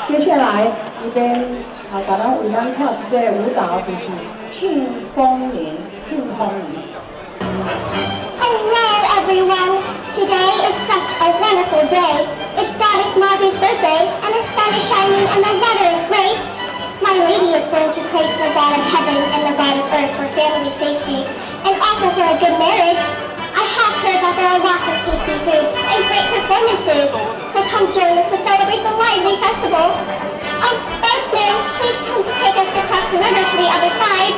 接下来一边把咱为咱跳一个舞蹈，就是庆丰年，庆丰年。Hello everyone! Today is such a wonderful day. It's Goddess Mazu's birthday, and the sun is shining and the weather is great. My lady is going to pray to the God of heaven and the God of earth for family safety, and also for a good marriage. I have heard that there are lots of tasty food and great performances, so come join us to celebrate the lively festival. Boatman, please come to take us across the river to the other side.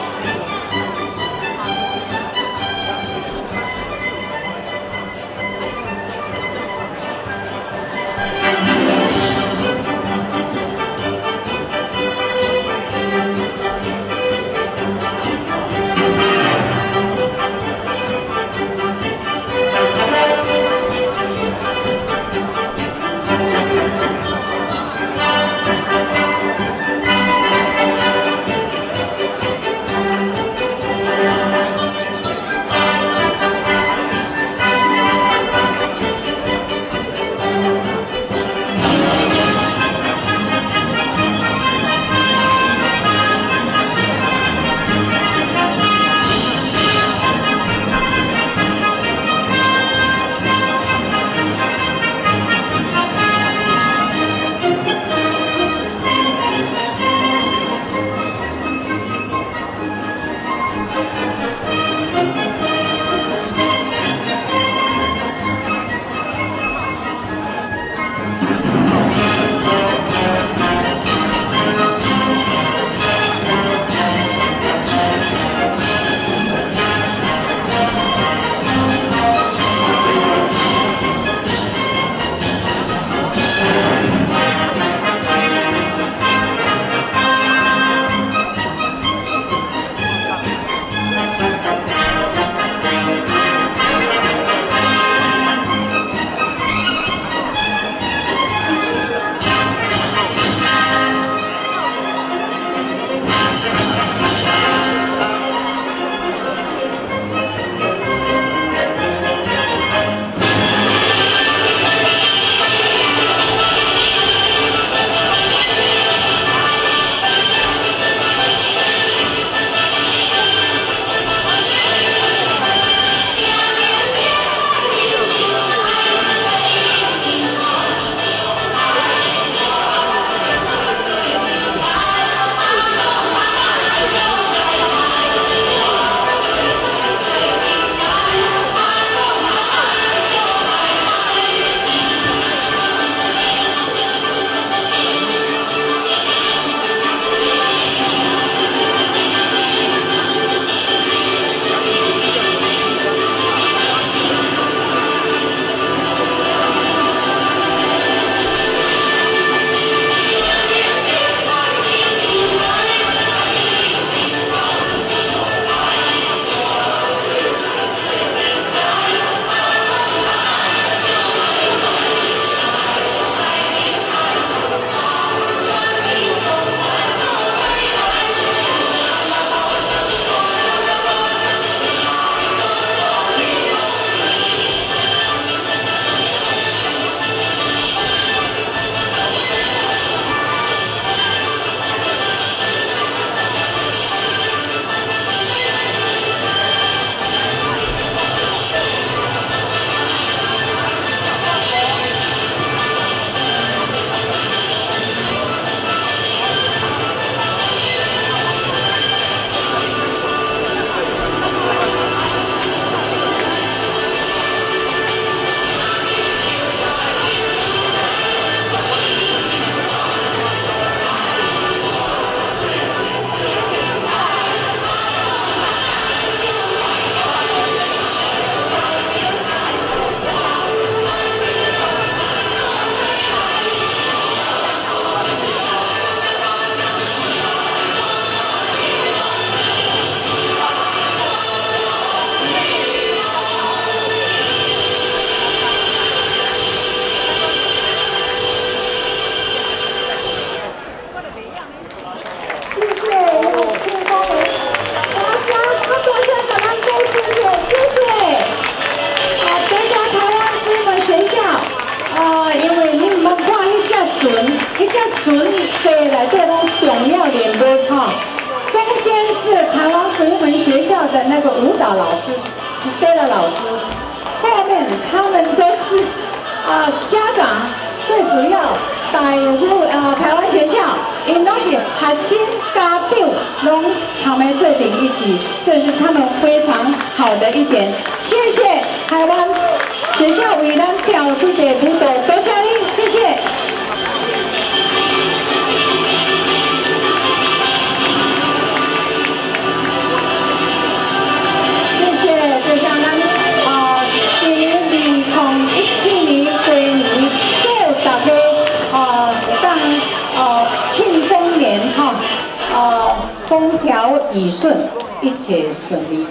老师一堆的老师，后面他们都是家长，最主要台湾学校，因都是核心家长拢他们做在一起，这是他们非常好的一点。谢谢台湾学校为咱调对的辅导，多谢你，谢谢。谢谢，就像咱2017年过年，祝大家庆丰年风调雨顺，一切顺利。